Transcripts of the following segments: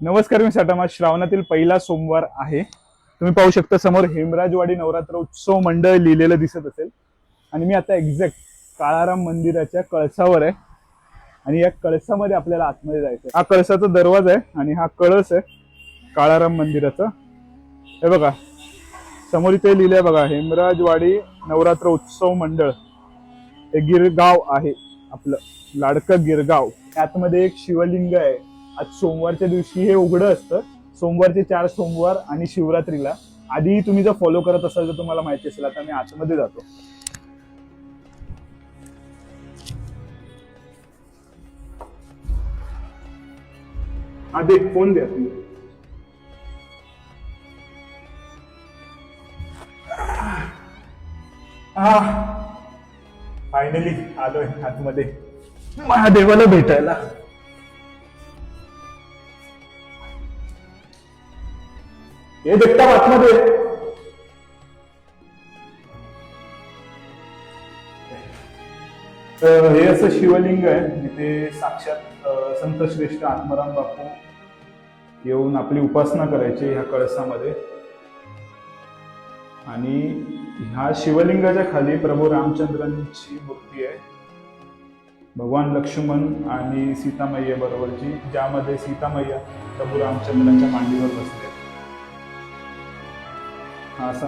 नमस्कार, मी सटामा. श्रावणातील पहिला सोमवार आहे. तुम्ही पाहू शकता समोर हेमराजवाडी नवरात्र उत्सव मंडळ लिहिलेलं दिसत असेल. आणि मी आता एक्झॅक्ट काळाराम मंदिराच्या कळसावर आहे. आणि या कळसामध्ये आपल्याला आतमध्ये जायचं. हा कळसाचा दरवाजा आहे आणि हा कळस आहे काळाराम मंदिराचा. हे बघा समोर इथे लिहिलंय बघा, हेमराजवाडी नवरात्र उत्सव मंडळ. हे गिरगाव आहे आपलं लाडकं गिरगाव. आतमध्ये एक शिवलिंग आहे. आज सोमवारच्या दिवशी हे उघडं असतं. सोमवारचे 4 सोमवार आणि शिवरात्रीला. आधी तुम्ही जर फॉलो करत असाल तर तुम्हाला माहिती असेल. आता मी आतमध्ये जातो. हा दे, फोन द्या तुम्ही. फायनली आलोय आतमध्ये महादेवाला भेटायला. हे देखता आतमध्ये. हे असं शिवलिंग आहे. इथे साक्षात संत श्रेष्ठ आत्माराम बापू येऊन आपली उपासना करायची ह्या कळसामध्ये. आणि ह्या शिवलिंगाच्या खाली प्रभू रामचंद्रांची मूर्ती आहे. भगवान लक्ष्मण आणि सीतामय्या बरोबरची, ज्यामध्ये सीतामय्या प्रभू रामचंद्रांच्या मांडीवर बसले. हा असा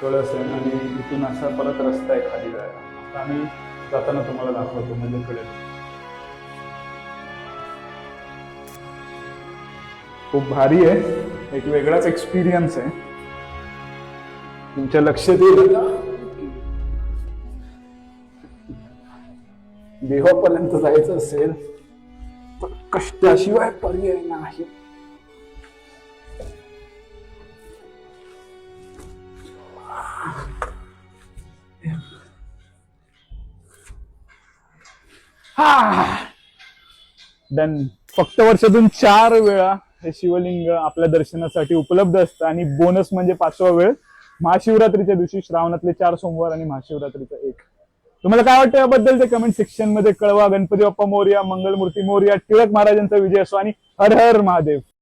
कळस आहे आणि इथून असा परत रस्ता आहे खाली जायला. आता आम्ही जाताना तुम्हाला दाखवतो, म्हणजे कळेल. खूप भारी आहे, एक वेगळाच एक्सपिरियन्स आहे. तुमच्या लक्षात येईल का देवापर्यंत जायचं असेल तर कष्टाशिवाय पर्याय नाही. डन. फक्त वर्षातून 4 वेळा हे शिवलिंग आपल्या दर्शनासाठी उपलब्ध असतं. आणि बोनस म्हणजे 5वा वेळ महाशिवरात्रीच्या दिवशी. श्रावणातले 4 सोमवार आणि महाशिवरात्रीचा 1. तुम्हाला काय वाटतं याबद्दल ते कमेंट सेक्शन मध्ये कळवा. गणपती बाप्पा मोरया, मंगलमूर्ती मोरया, टिळक महाराजांचा विजय असो आणि हर हर महादेव.